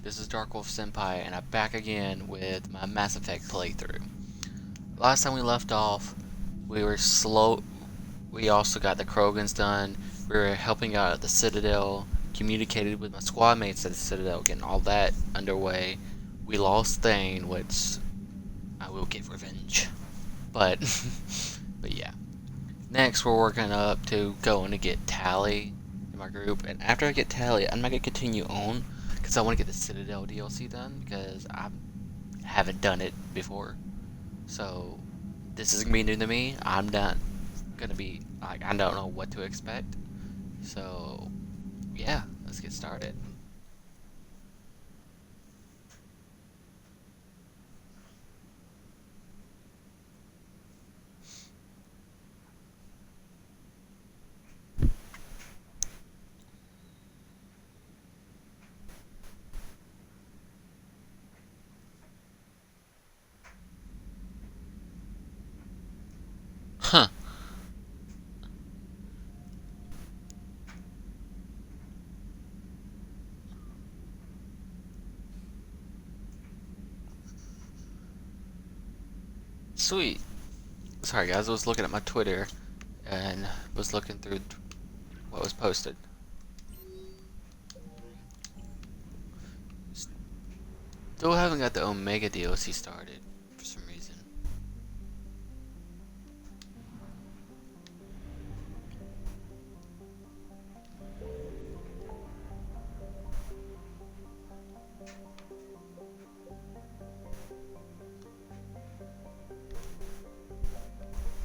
this is Dark Wolf Senpai, and I'm back again with my Mass Effect playthrough. Last time we left off, we were slow. We also got the Krogans done. We were helping out at the Citadel, communicated with my squad mates at the Citadel, getting all that underway. We lost Thane, which I will get revenge. But, but yeah. Next, we're working up to going to get Tali in my group, and after I get Tali, I'm not gonna continue on because I want to get the Citadel DLC done because I haven't done it before. So this is gonna be new to me. I'm not gonna be like I don't know what to expect. So yeah, let's get started. Huh. Sweet. Sorry guys, I was looking at my Twitter and was looking through what was posted. Still haven't got the Omega DLC started for some reason.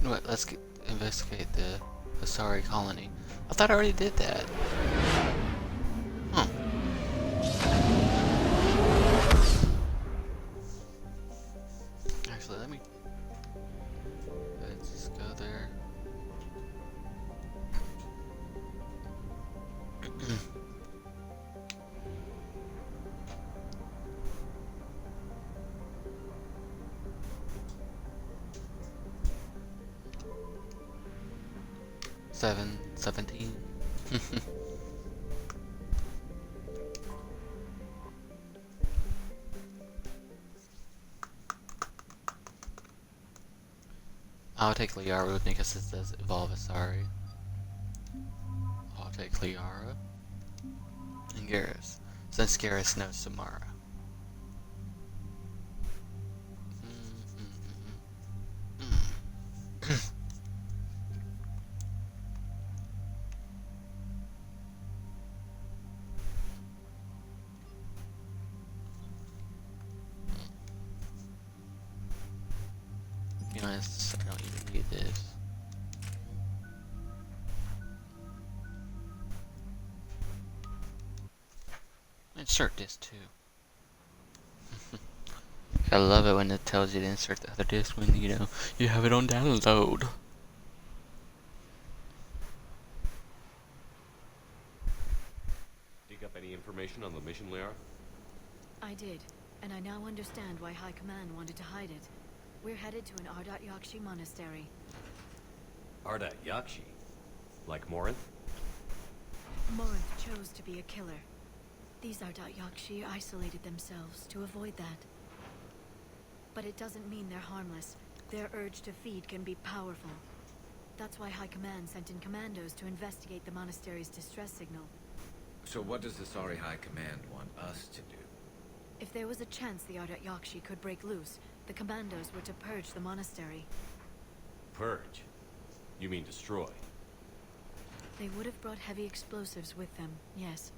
You know what, investigate the Asari colony. I thought I already did that. Huh. Actually, let's just go there. Seven, 17. I'll take Liara with me because it says Evolve Asari. I'll take Liara. And Garrus, since Garrus knows Samara. To be honest, I don't even need this. Insert this too. I love it when it tells you to insert the other disc when you have it on download. Dig up any information on the mission, Liara? I did, and I now understand why High Command wanted to hide it. We're headed to an Ardat Yakshi monastery. Ardat Yakshi? Like Morinth? Morinth chose to be a killer. These Ardat Yakshi isolated themselves to avoid that. But it doesn't mean they're harmless. Their urge to feed can be powerful. That's why High Command sent in commandos to investigate the monastery's distress signal. So what does the Asari High Command want us to do? If there was a chance the Ardat Yakshi could break loose, the commandos were to purge the monastery. Purge? You mean destroy? They would have brought heavy explosives with them, yes.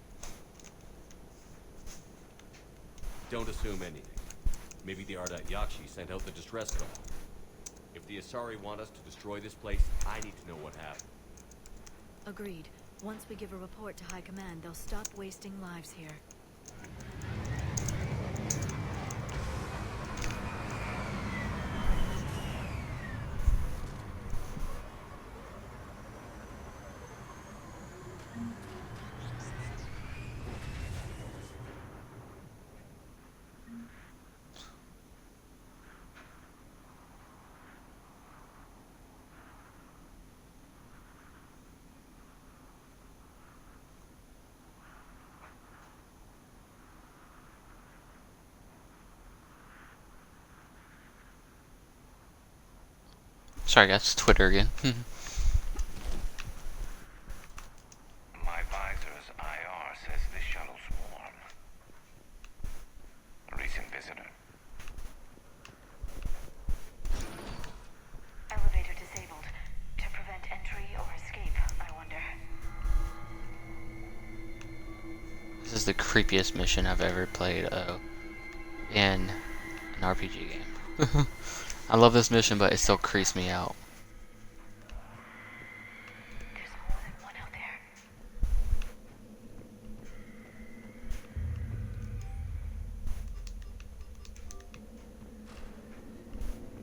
Don't assume anything. Maybe the Ardat Yakshi sent out the distress call. If the Asari want us to destroy this place, I need to know what happened. Agreed. Once we give a report to High Command, they'll stop wasting lives here. Sorry guys, Twitter again. My visor's IR says the shuttle's warm. A recent visitor. Elevator disabled. To prevent entry or escape, I wonder. This is the creepiest mission I've ever played in an RPG game. I love this mission, but it still creeps me out. There's more than one out there.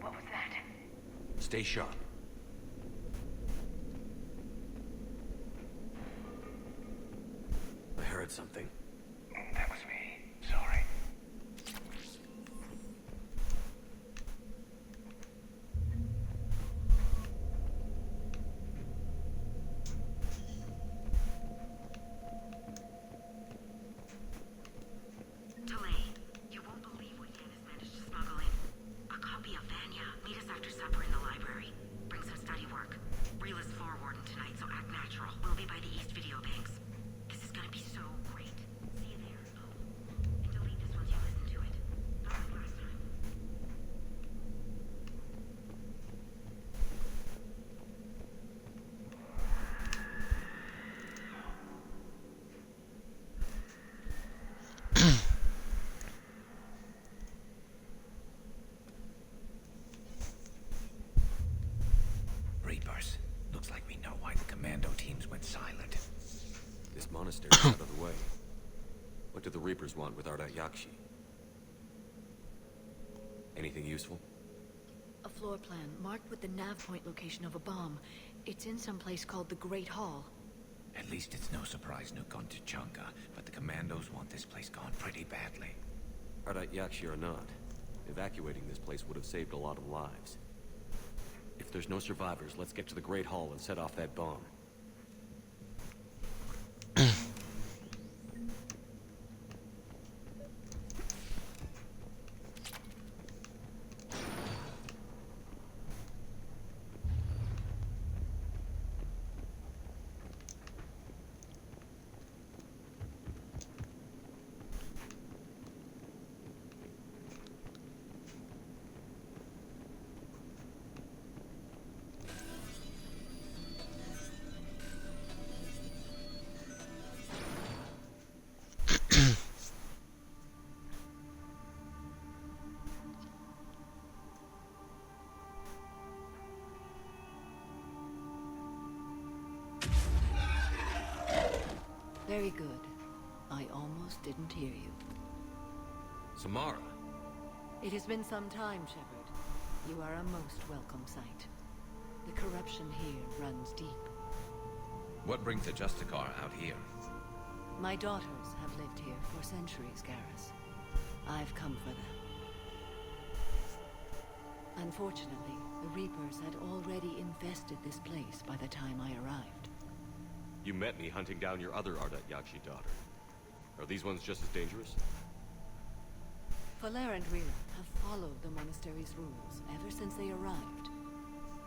What was that? Stay sharp. I heard something. That was me. Sorry. Delay. You won't believe what Yanis managed to smuggle in. A copy of Vanya. Meet us after supper in the library. Bring some study work. Reel is floor warden tonight, so act natural. We'll be by the East Video Banks. This is gonna be so great. See you there. Oh, and delete this once you listen to it. Not like last time. Reapers. Looks like we know why the commando teams went silent. This monastery's out of the way. What do the Reapers want with Ardat Yakshi? Anything useful? A floor plan marked with the nav point location of a bomb. It's in some place called the Great Hall. At least it's no surprise Nuke gone to Chunga, but the commandos want this place gone pretty badly. Ardat Yakshi or not, evacuating this place would have saved a lot of lives. If there's no survivors, let's get to the Great Hall and set off that bomb. Very good. I almost didn't hear you. Samara! It has been some time, Shepard. You are a most welcome sight. The corruption here runs deep. What brings the Justicar out here? My daughters have lived here for centuries, Garrus. I've come for them. Unfortunately, the Reapers had already infested this place by the time I arrived. You met me hunting down your other Ardat Yakshi daughter. Are these ones just as dangerous? Faller and Rira have followed the monastery's rules ever since they arrived.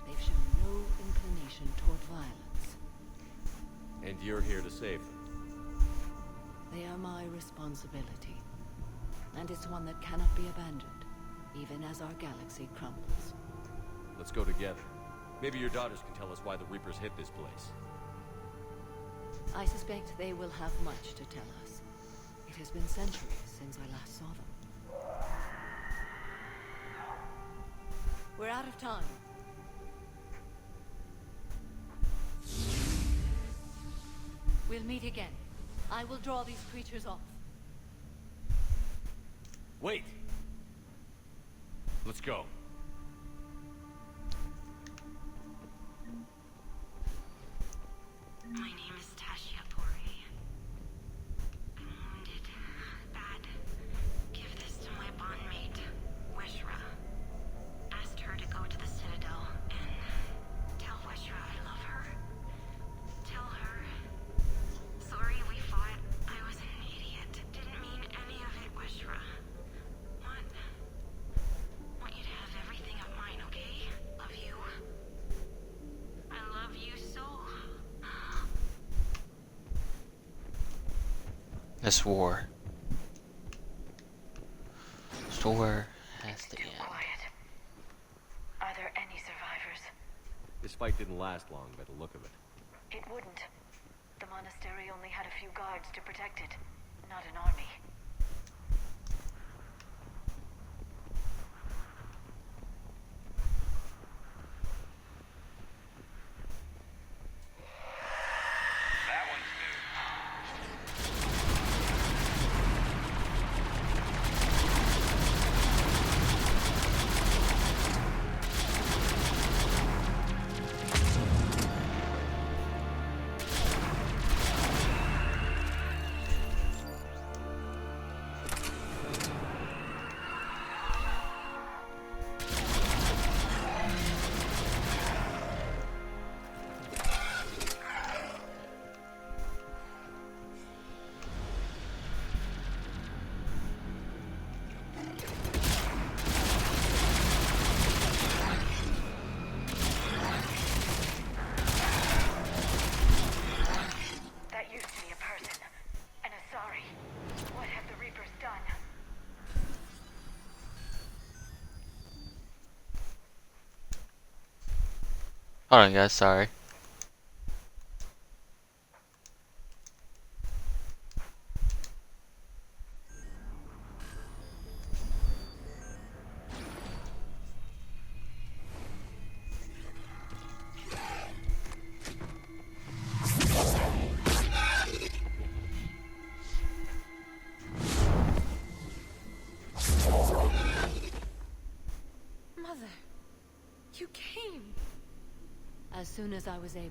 They've shown no inclination toward violence. And you're here to save them. They are my responsibility. And it's one that cannot be abandoned, even as our galaxy crumbles. Let's go together. Maybe your daughters can tell us why the Reapers hit this place. I suspect they will have much to tell us. It has been centuries since I last saw them. We're out of time. We'll meet again. I will draw these creatures off. Wait! Let's go. My name is Tasha Pori. I'm wounded. Bad. Give this to my bondmate, Weshra. Asked her to go to the Citadel and tell Weshra I love her. Tell her. Sorry we fought. I was an idiot. Didn't mean any of it, Weshra. Want you to have everything of mine, okay? Love you. This war. This war has to Too end. quiet. Are there any survivors? This fight didn't last long by the look of it. It wouldn't. The monastery only had a few guards to protect it, not an army. That one's new. That used to be a person. An Asari. What have the Reapers done? Hold on, guys. Sorry. Mother, you came. As soon as I was able.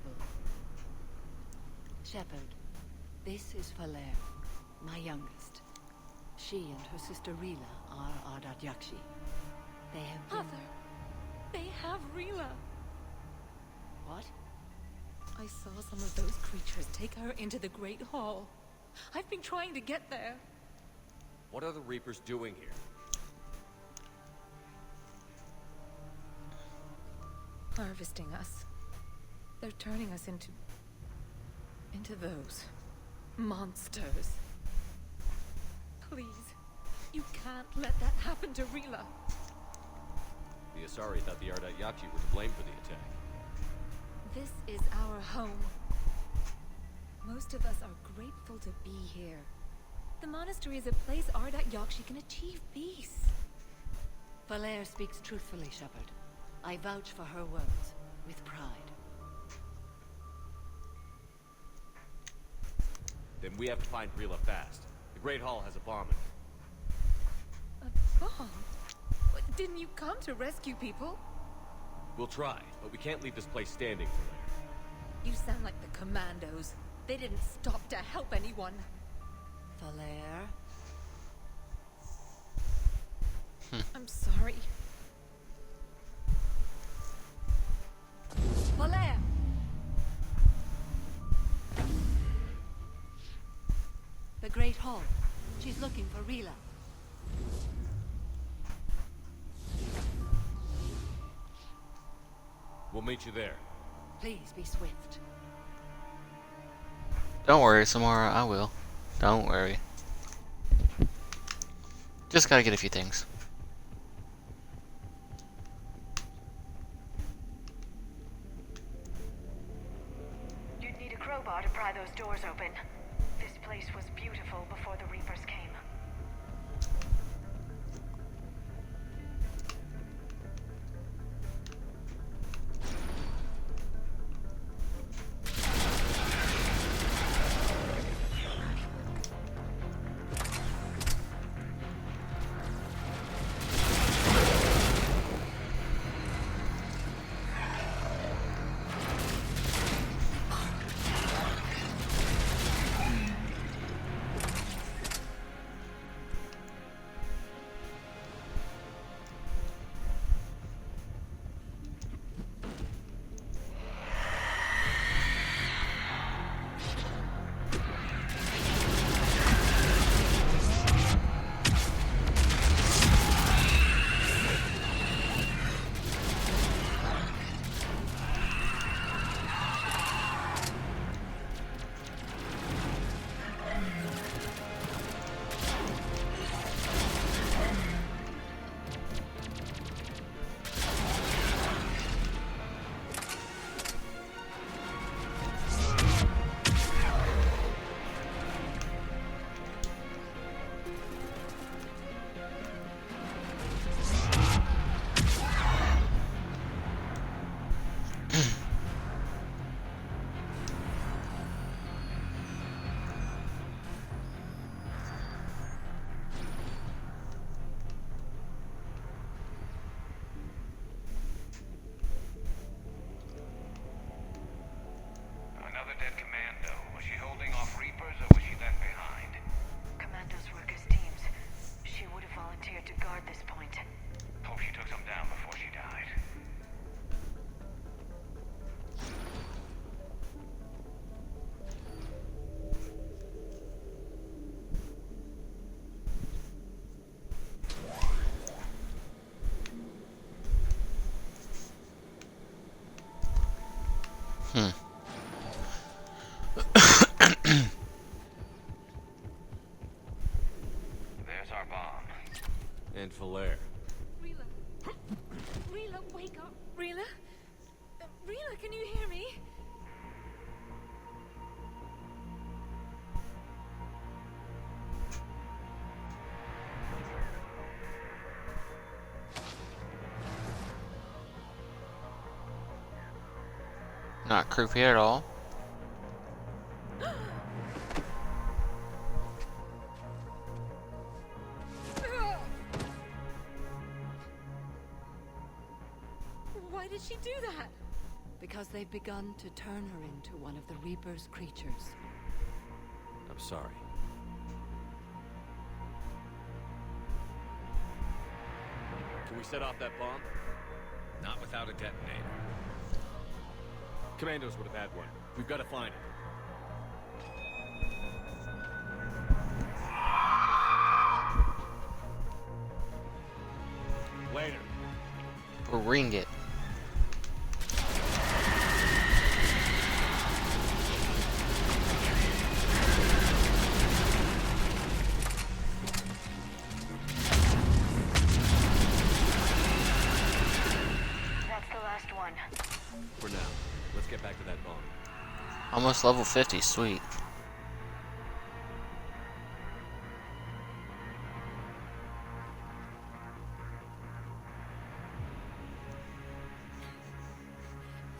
Shepard, this is Falere, my youngest. She and her sister Rila are Ardat Yakshi. They have been... Mother, they have Rila. What? I saw some of those creatures take her into the Great Hall. I've been trying to get there. What are the Reapers doing here? Harvesting us. They're turning us into those monsters. Please, you can't let that happen to Rila. The Asari thought the Ardat Yakshi were to blame for the attack. This is our home. Most of us are grateful to be here. The monastery is a place Ardat Yakshi can achieve peace. Falere speaks truthfully, Shepard. I vouch for her words, with pride. Then we have to find Rila fast. The Great Hall has a bomb in it. A bomb? What, didn't you come to rescue people? We'll try, but we can't leave this place standing for later. You sound like the commandos. They didn't stop to help anyone. Falere? I'm sorry. Falere! The Great Hall. She's looking for Rila. We'll meet you there. Please be swift. Don't worry, Samara. I will. Don't worry. Just gotta get a few things. You'd need a crowbar to pry those doors open. This place was beautiful before the Reapers came. Hmm. There's our bomb. And Falaire. Rila. Rila, wake up. Rila? Rila, can you hear me? Not creepy at all. Why did she do that? Because they've begun to turn her into one of the Reaper's creatures. I'm sorry. Can we set off that bomb? Not without a detonator. Commandos would have had one. We've got to find it. Later. Bring it. That's the last one. For now. Let's get back to that bomb. Almost level 50. Sweet.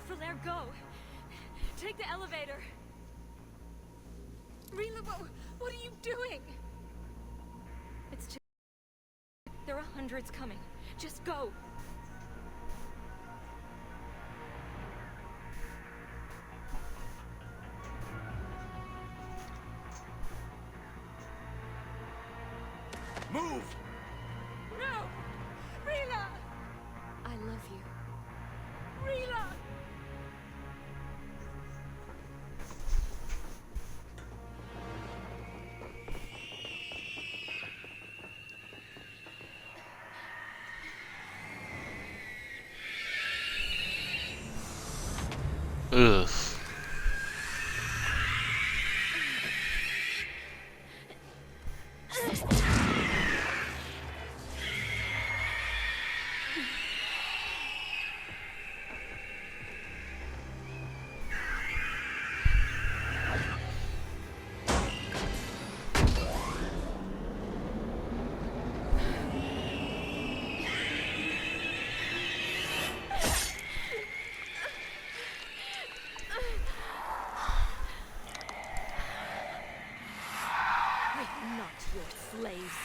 Falaire, go! Take the elevator! Rila, what are you doing? It's too... There are hundreds coming. Just go! Move! No! Rila! I love you. Rila! Ugh. We're not your slaves.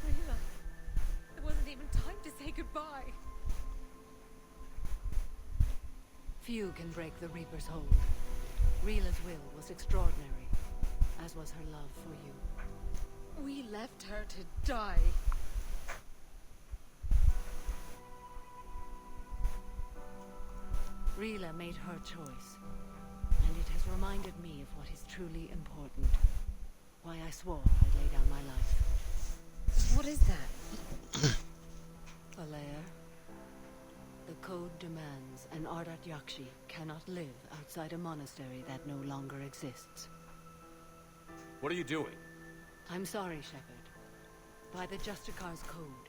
Rila, it wasn't even time to say goodbye. Few can break the Reaper's hold. Rila's will was extraordinary, as was her love for you. We left her to die. Rila made her choice, and it has reminded me of what is truly important. Why I swore I'd lay down my life. What is that? Falaire, the code demands an Ardat Yakshi cannot live outside a monastery that no longer exists. What are you doing? I'm sorry, Shepard. By the Justicar's code,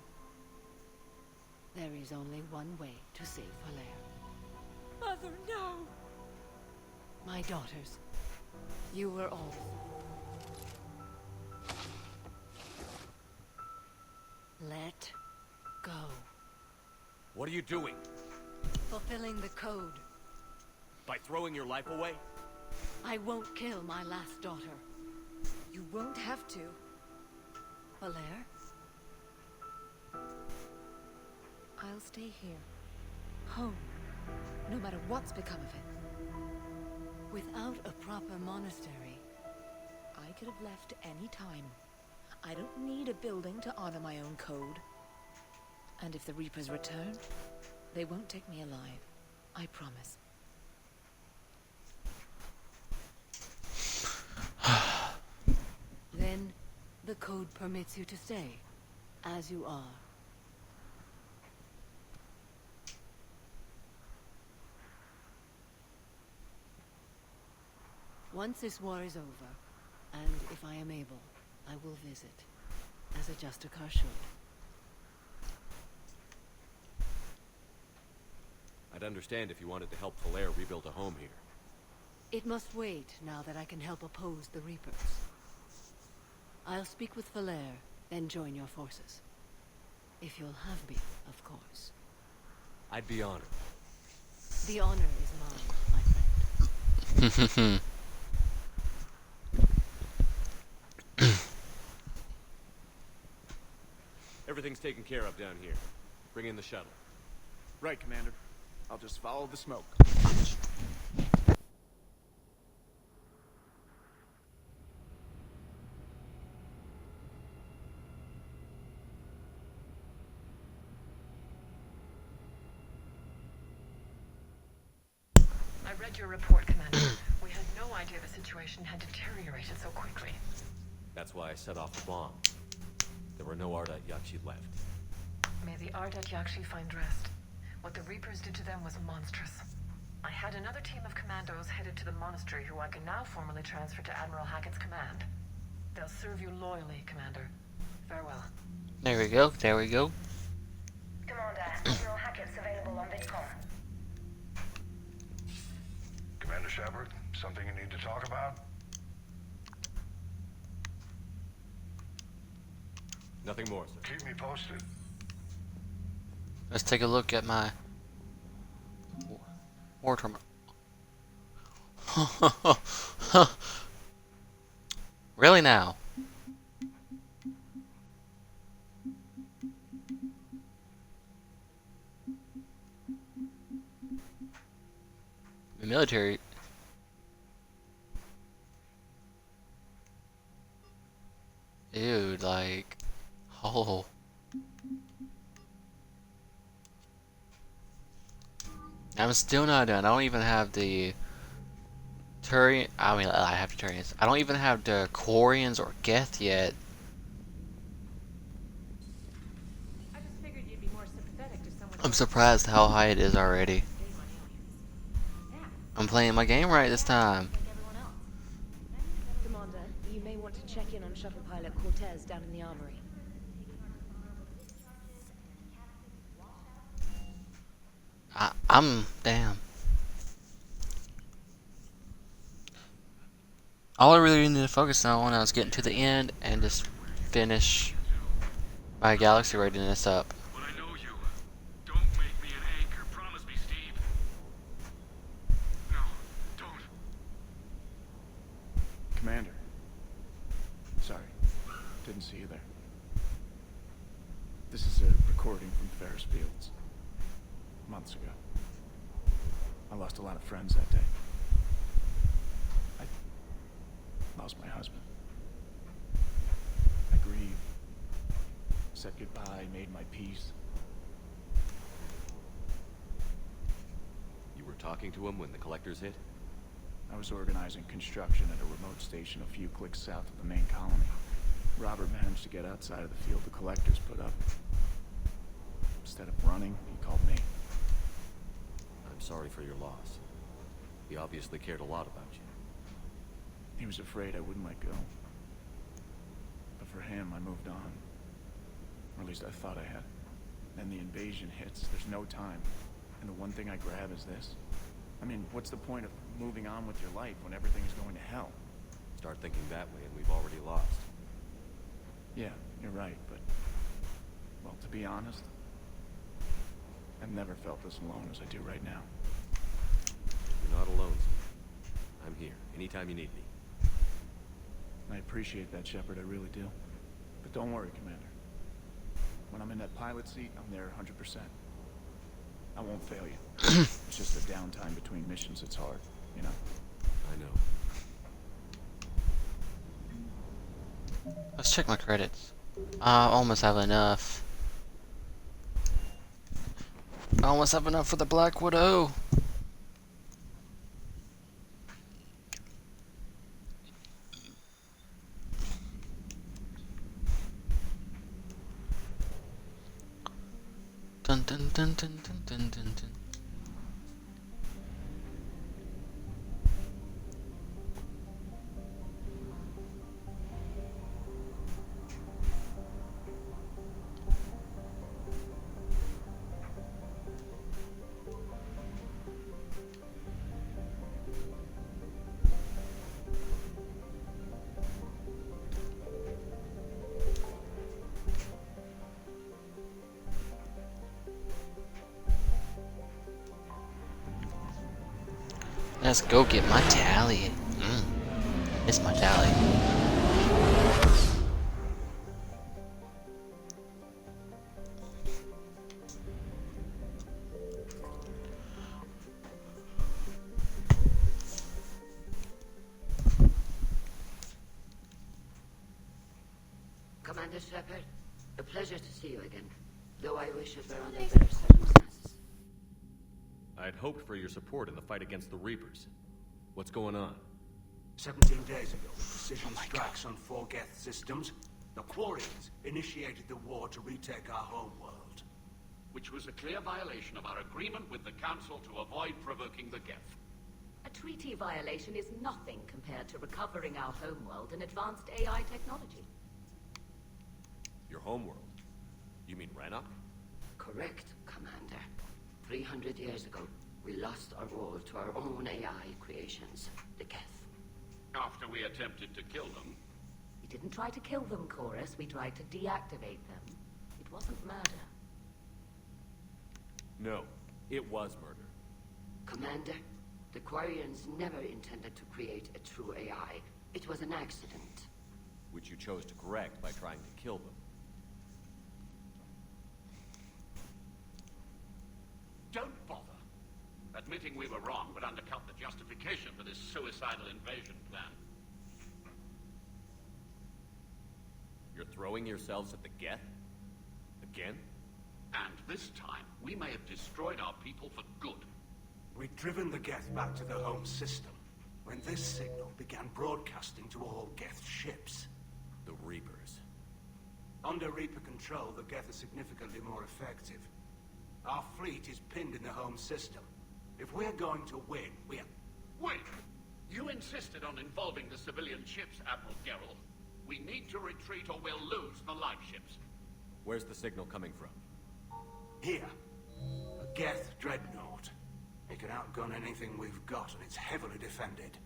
there is only one way to save Falaire. Mother, no! My daughters, you were all. Let go. What are you doing? Fulfilling the code. By throwing your life away? I won't kill my last daughter. You won't have to. Falaire? I'll stay here. Home. no matter what's become of it. Without a proper monastery, I could have left any time. I don't need a building to honor my own code. And if the Reapers return, they won't take me alive. I promise. then the code permits you to stay, as you are. Once this war is over, and if I am able, I will visit, as a Justicar should. I'd understand if you wanted to help Falere rebuild a home here. It must wait now that I can help oppose the Reapers. I'll speak with Falere, then join your forces. If you'll have me, of course. I'd be honored. The honor is mine, my friend. Everything's taken care of down here. Bring in the shuttle. Right, Commander. I'll just follow the smoke. I read your report, Commander. We had no idea the situation had deteriorated so quickly. That's why I set off the bomb. There were no Ardat Yakshi left. May the Ardat Yakshi find rest. What the Reapers did to them was monstrous. I had another team of commandos headed to the monastery who I can now formally transfer to Admiral Hackett's command. They'll serve you loyally, Commander. Farewell. There we go. There we go. Commander, Admiral Hackett's available on VidCon. Commander Shepard, something you need to talk about? Nothing more, sir. Keep me posted. Let's take a look at my war terminal. Really now? The military. Dude, like, oh. I'm still not done. I don't even have the Turian. I mean, I have the Turians. I don't even have the Quarians or Geth yet. I just figured you'd be more sympathetic to someone. I'm surprised how high it is already. I'm playing my game right this time. Commander, you may want to check in on shuttle pilot Cortez down in the armory. I'm damn. All I really need to focus on when I was getting to the end and just finish my galaxy readiness up. But I know you. Don't make me an anchor. Promise me, Steve. No, don't. Commander. Sorry. Didn't see you there. This is a recording from Ferris Fields. Months ago. I lost a lot of friends that day. I lost my husband. I grieved. Said goodbye, made my peace. You were talking to him when the collectors hit? I was organizing construction at a remote station a few clicks south of the main colony. Robert managed to get outside of the field the collectors put up. Instead of running, he called me. I'm sorry for your loss. He obviously cared a lot about you. He was afraid I wouldn't let go. But for him, I moved on. Or at least I thought I had. Then the invasion hits, there's no time. And the one thing I grab is this. I mean, what's the point of moving on with your life when everything is going to hell? Start thinking that way and we've already lost. Yeah, you're right, but... well, to be honest, I've never felt as alone as I do right now. You're not alone, sir. I'm here, anytime you need me. I appreciate that, Shepard, I really do. But don't worry, Commander. When I'm in that pilot seat, I'm there 100%. I won't fail you. It's just the downtime between missions that's hard, you know? I know. Let's check my credits. I almost have enough. I almost have enough for the Black Widow. Dun dun dun dun dun dun dun dun. Let's go get my tally. It's my tally. Commander Shepard, a pleasure to see you again, though I wish it were under better circumstances. I'd hoped for your support in the fight against the Reapers. What's going on? 17 days ago, with precision strikes on 4 Geth systems, the Quarians initiated the war to retake our home world. Which was a clear violation of our agreement with the Council to avoid provoking the Geth. A treaty violation is nothing compared to recovering our homeworld and advanced AI technology. Your homeworld? You mean Rannoch? Correct, Commander. 300 years ago, we lost our world to our own AI creations, the Geth. After we attempted to kill them. We didn't try to kill them, Chorus. We tried to deactivate them. It wasn't murder. No, it was murder. Commander, the Quarians never intended to create a true AI. It was an accident. Which you chose to correct by trying to kill them. Don't bother. Admitting we were wrong would undercut the justification for this suicidal invasion plan. You're throwing yourselves at the Geth? Again? And this time, we may have destroyed our people for good. We'd driven the Geth back to the home system, when this signal began broadcasting to all Geth ships. The Reapers. Under Reaper control, the Geth are significantly more effective. Our fleet is pinned in the home system. If we're going to win, we're... Wait! You insisted on involving the civilian ships, Admiral Gerrel. We need to retreat or we'll lose the live ships. Where's the signal coming from? Here. A Geth dreadnought. It can outgun anything we've got, and it's heavily defended.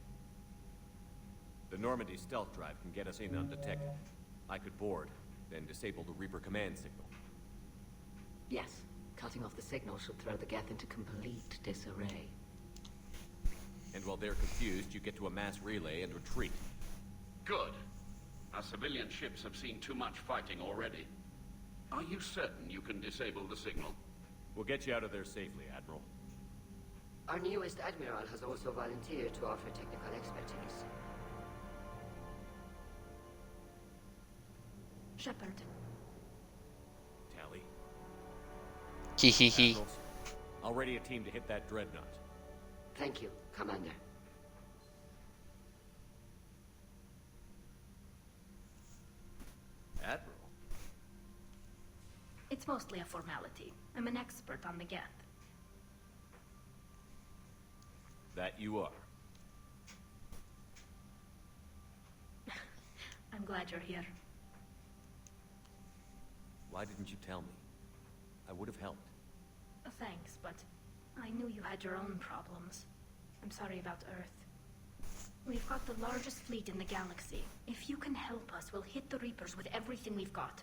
The Normandy stealth drive can get us in undetected. I could board, then disable the Reaper command signal. Yes. Cutting off the signal should throw the Geth into complete disarray. And while they're confused, you get to a mass relay and retreat. Good. Our civilian ships have seen too much fighting already. Are you certain you can disable the signal? We'll get you out of there safely, Admiral. Our newest Admiral has also volunteered to offer technical expertise. Shepard. Tally. Hee. Admirals, I'll ready a team to hit that dreadnought. Thank you, Commander. Admiral? It's mostly a formality. I'm an expert on the Geth. That you are. I'm glad you're here. Why didn't you tell me? I would have helped. Thanks, but I knew you had your own problems. I'm sorry about Earth. We've got the largest fleet in the galaxy. If you can help us, we'll hit the Reapers with everything we've got.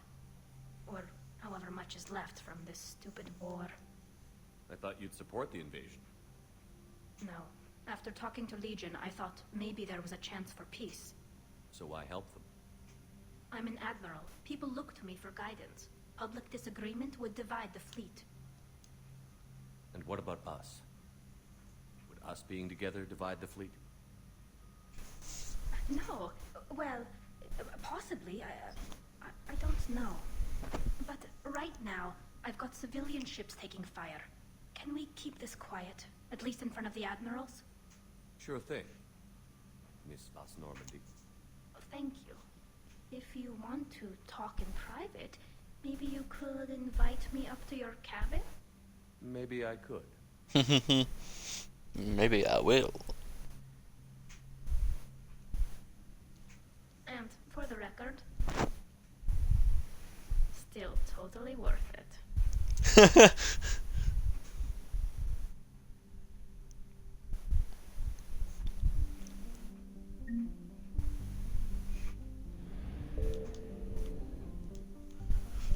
Or however much is left from this stupid war. I thought you'd support the invasion. No. After talking to Legion, I thought maybe there was a chance for peace. So I helped them. I'm an admiral. People look to me for guidance. Public disagreement would divide the fleet. And what about us? Would us being together divide the fleet? No. Well, possibly. I don't know. But right now, I've got civilian ships taking fire. Can we keep this quiet, at least in front of the admirals? Sure thing, Miss Vas Normandy. Thank you. If you want to talk in private, maybe you could invite me up to your cabin? Maybe I could. Maybe I will. And for the record, still totally worth it.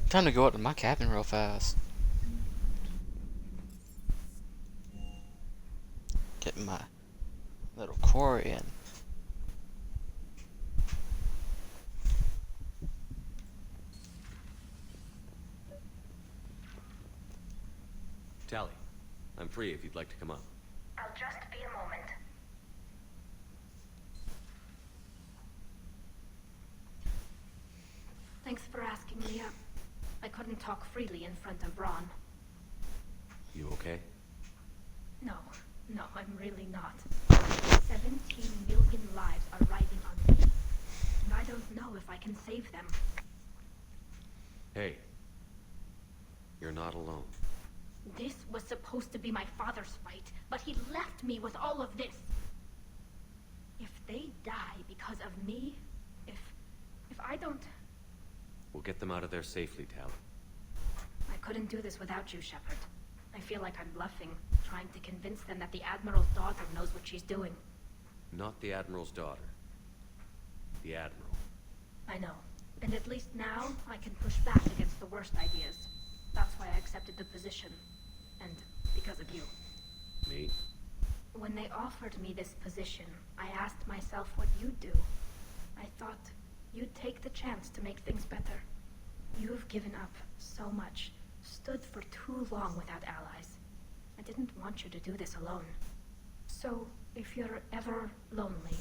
Time to go up to my cabin real fast. Get my little quarry in. Tally, I'm free if you'd like to come up. I'll just be a moment. Thanks for asking me up. I couldn't talk freely in front of Ron. You okay? No, I'm really not. 17 million lives are riding on me. And I don't know if I can save them. Hey, you're not alone. This was supposed to be my father's fight, but he left me with all of this. If they die because of me, if I don't... We'll get them out of there safely, Tally. I couldn't do this without you, Shepard. I feel like I'm bluffing, trying to convince them that the Admiral's daughter knows what she's doing. Not the Admiral's daughter. The Admiral. I know. And at least now, I can push back against the worst ideas. That's why I accepted the position. And because of you. Me? When they offered me this position, I asked myself what you'd do. I thought you'd take the chance to make things better. You've given up so much, stood for too long without allies. I didn't want you to do this alone. So, if you're ever lonely,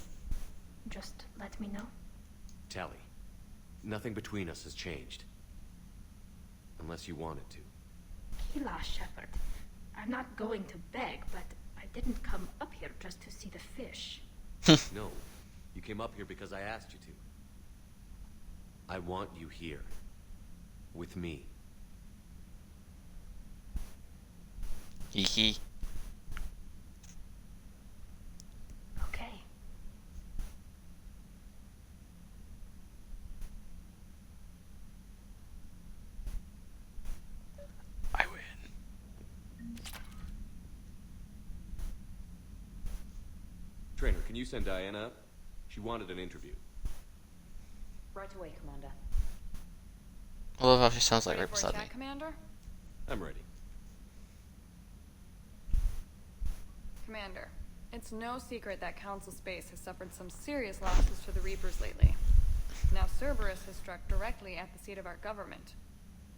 just let me know. Tally, nothing between us has changed. Unless you want it to. Kila, Shepard. I'm not going to beg, but I didn't come up here just to see the fish. No, you came up here because I asked you to. I want you here. With me. Hee. Okay. I win. Trainer, can you send Diana up? She wanted an interview. Right away, Commander. I love how she sounds like Ready right for beside me. attack, Commander? I'm ready. Commander, it's no secret that Council Space has suffered some serious losses to the Reapers lately. Now Cerberus has struck directly at the seat of our government.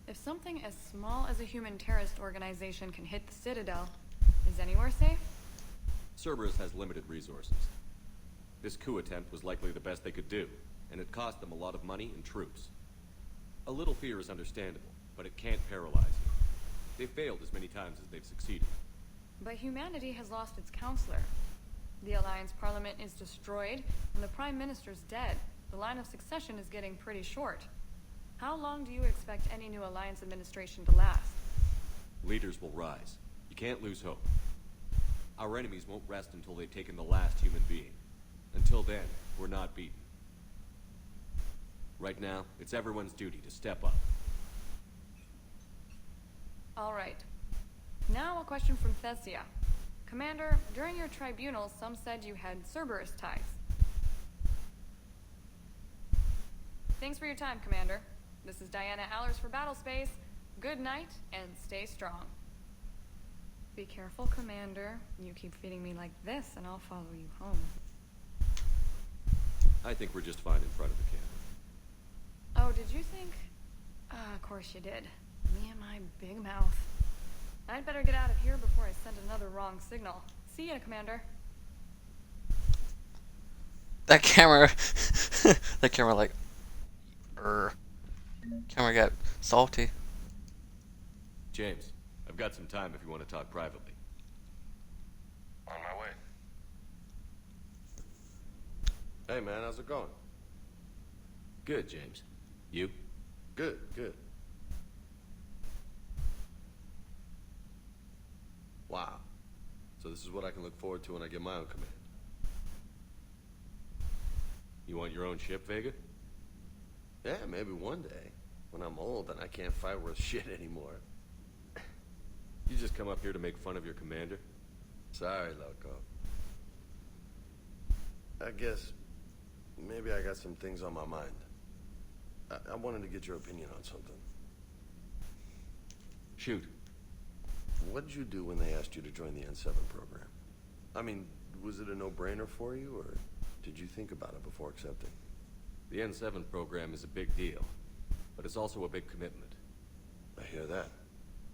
If something as small as a human terrorist organization can hit the Citadel, is anywhere safe? Cerberus has limited resources. This coup attempt was likely the best they could do, and it cost them a lot of money and troops. A little fear is understandable, but it can't paralyze you. They've failed as many times as they've succeeded. But humanity has lost its counselor. The Alliance Parliament is destroyed, and the Prime Minister's dead. The line of succession is getting pretty short. How long do you expect any new Alliance administration to last? Leaders will rise. You can't lose hope. Our enemies won't rest until they've taken the last human being. Until then, we're not beaten. Right now, it's everyone's duty to step up. All right. Now a question from Thessia. Commander, during your tribunal, some said you had Cerberus ties. Thanks for your time, Commander. This is Diana Allers for Battlespace. Good night, and stay strong. Be careful, Commander. You keep feeding me like this, and I'll follow you home. I think we're just fine in front of the camera. Oh, did you think? Of course you did. Me and my big mouth. I'd better get out of here before I send another wrong signal. See ya, Commander. That camera, that camera like, camera got salty. James, I've got some time if you want to talk privately. On my way. Hey man, how's it going? Good, James. You? Good, good. Wow. So this is what I can look forward to when I get my own command. You want your own ship, Vega? Yeah, maybe one day. When I'm old and I can't fight worth shit anymore. You just come up here to make fun of your commander? Sorry, Loco. I guess maybe I got some things on my mind. I wanted to get your opinion on something. Shoot. What did you do when they asked you to join the N7 program? I mean, was it a no-brainer for you, or did you think about it before accepting? The N7 program is a big deal, but it's also a big commitment. I hear that.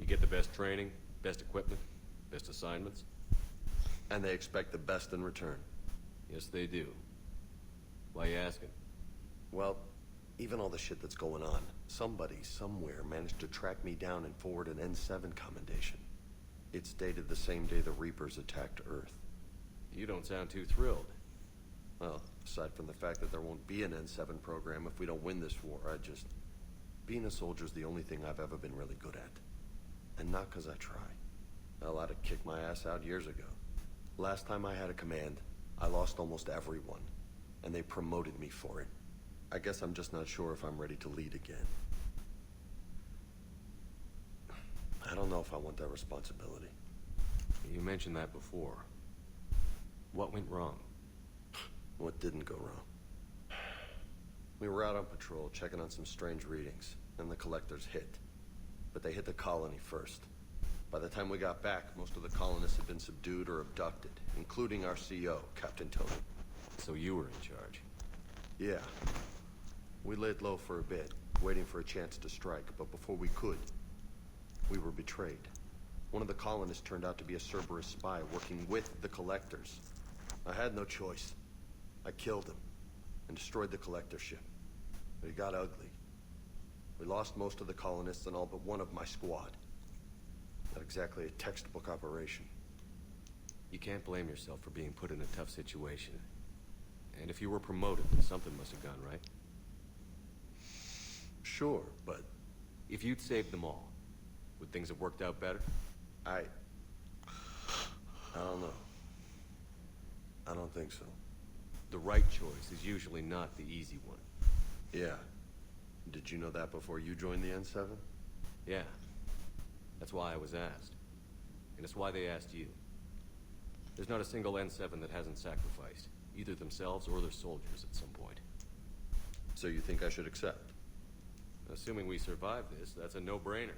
You get the best training, best equipment, best assignments. And they expect the best in return. Yes, they do. Why you asking? Well, even all the shit that's going on, somebody somewhere managed to track me down and forward an N7 commendation. It's dated the same day the Reapers attacked Earth. You don't sound too thrilled. Well, aside from the fact that there won't be an N7 program if we don't win this war, being a soldier's the only thing I've ever been really good at. And not because I try. Hell, I'd have kicked my ass out years ago. Last time I had a command, I lost almost everyone. And they promoted me for it. I guess I'm just not sure if I'm ready to lead again. I don't know if I want that responsibility. You mentioned that before. What went wrong? What didn't go wrong? We were out on patrol, checking on some strange readings, and the collectors hit. But they hit the colony first. By the time we got back, most of the colonists had been subdued or abducted, including our CO, Captain Tony. So you were in charge? Yeah. We laid low for a bit, waiting for a chance to strike, but before we could, we were betrayed. One of the colonists turned out to be a Cerberus spy working with the collectors. I had no choice. I killed him and destroyed the collector ship. But it got ugly. We lost most of the colonists and all but one of my squad. Not exactly a textbook operation. You can't blame yourself for being put in a tough situation. And if you were promoted, then something must have gone right. Sure, but if you'd saved them all, would things have worked out better? I don't know. I don't think so. The right choice is usually not the easy one. Yeah. Did you know that before you joined the N7? Yeah. That's why I was asked. And it's why they asked you. There's not a single N7 that hasn't sacrificed, either themselves or their soldiers at some point. So you think I should accept? Assuming we survive this, that's a no-brainer.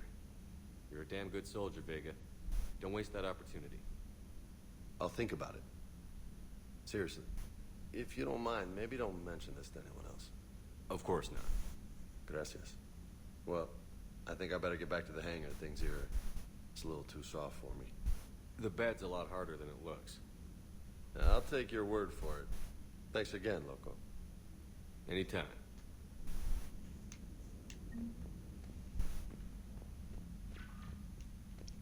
You're a damn good soldier, Vega. Don't waste that opportunity. I'll think about it. Seriously. If you don't mind, maybe don't mention this to anyone else. Of course not. Gracias. Well, I think I better get back to the hangar. Things here, it's a little too soft for me. The bed's a lot harder than it looks. I'll take your word for it. Thanks again, Loco. Anytime.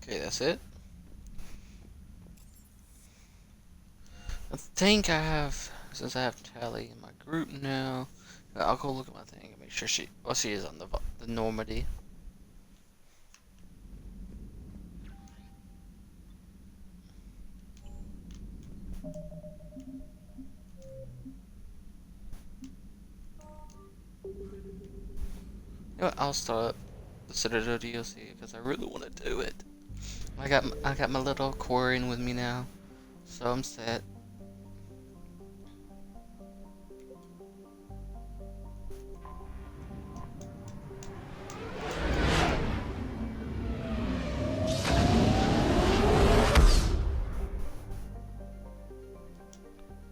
Okay, that's it. I think I have, since I have Tally in my group now, I'll go look at my thing and make sure she is on the Normandy. You know what, I'll start the Citadel DLC because I really want to do it. I got my little aquarium with me now, so I'm set.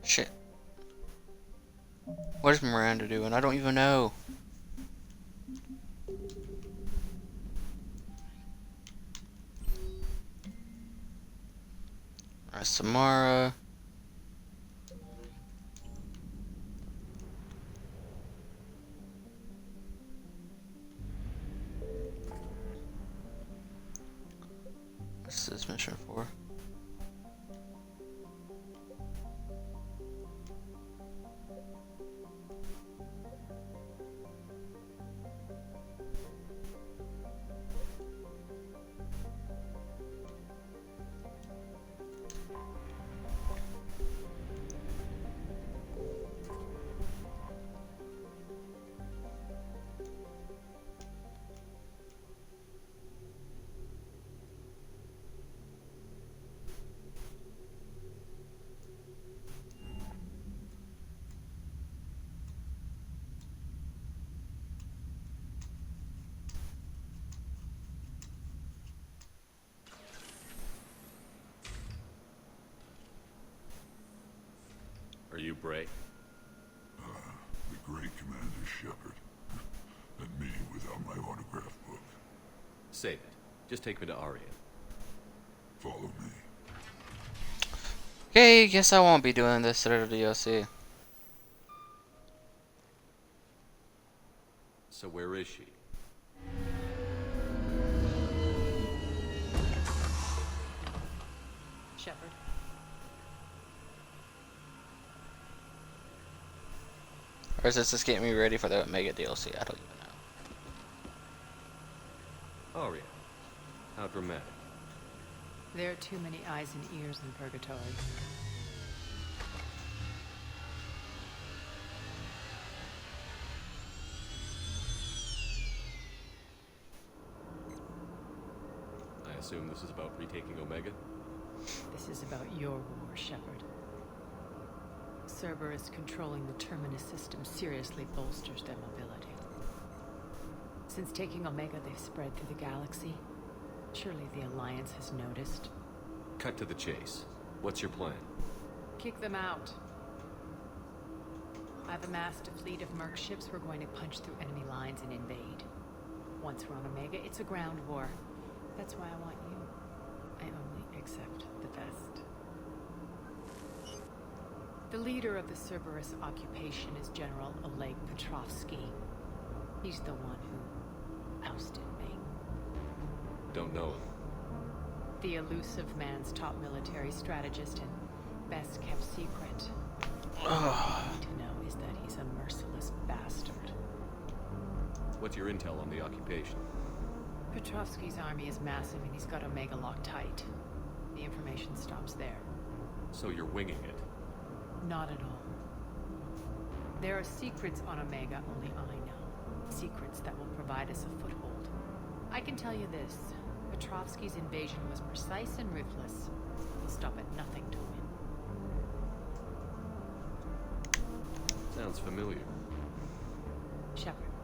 Shit. What is Miranda doing? I don't even know. Alright, Samara. What's this mission for? Are you Bray? The great Commander Shepard. And me without my autograph book. Save it. Just take me to Aria. Follow me. Okay, guess I won't be doing this through the DLC. So where is she? Shepard. Or is this just getting me ready for the Omega DLC? I don't even know. Aria. How dramatic. There are too many eyes and ears in Purgatory. I assume this is about retaking Omega? This is about your war, Shepard. Cerberus controlling the Terminus system seriously bolsters their mobility. Since taking Omega, they've spread through the galaxy. Surely the Alliance has noticed. Cut to the chase. What's your plan? Kick them out. I've amassed a fleet of merc ships. We're going to punch through enemy lines and invade. Once we're on Omega, it's a ground war. That's why I want you. I only accept the best. The leader of the Cerberus occupation is General Oleg Petrovsky. He's the one who ousted me. Don't know him. The elusive man's top military strategist and best kept secret. All you need to know is that he's a merciless bastard. What's your intel on the occupation? Petrovsky's army is massive and he's got Omega locked tight. The information stops there. So you're winging it? Not at all. There are secrets on Omega only I know. Secrets that will provide us a foothold. I can tell you this. Petrovsky's invasion was precise and ruthless. He'll stop at nothing to win. Sounds familiar. Shepard,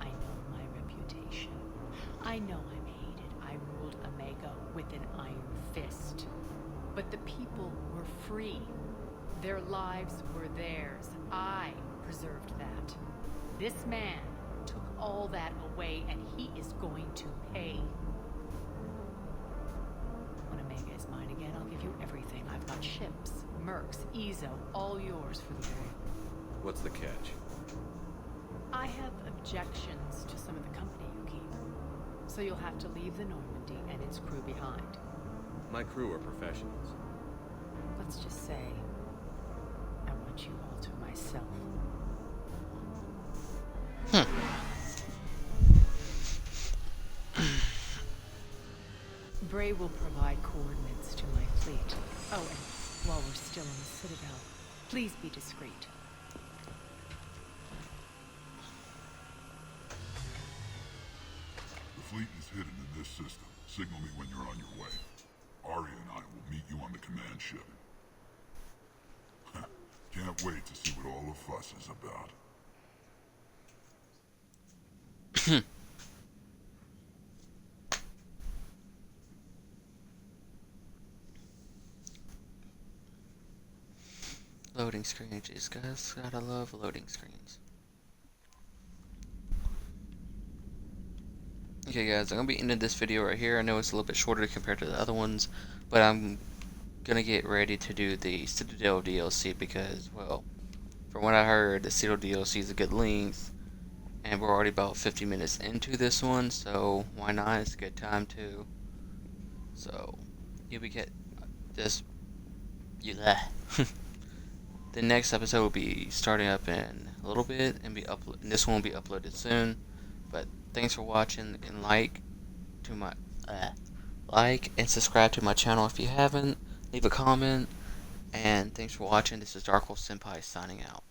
I know my reputation. I know I'm hated. I ruled Omega with an iron fist. But the people were free. Their lives were theirs. I preserved that. This man took all that away, and he is going to pay. When Omega is mine again, I'll give you everything. I've got ships, mercs, Ezo, all yours for the war. What's the catch? I have objections to some of the company you keep. So you'll have to leave the Normandy and its crew behind. My crew are professionals. Let's just say, I want you all to myself. Bray will provide coordinates to my fleet. Oh, and while we're still in the Citadel, please be discreet. The fleet is hidden in this system. Signal me when you're on your way. Aria and I will meet you on the command ship. Can't wait to see what all the fuss is about. Loading screen, jeez guys, gotta love loading screens. Okay guys, I'm gonna be ending this video right here. I know it's a little bit shorter compared to the other ones, but I'm gonna get ready to do the Citadel DLC because, well, from what I heard, the Citadel DLC is a good length, and we're already about 50 minutes into this one, so why not? It's a good time too. So you'll be get this. The next episode will be starting up in a little bit, and this one will be uploaded soon. But thanks for watching, and like and subscribe to my channel if you haven't. Leave a comment, and thanks for watching. This is Dark Wolf Senpai signing out.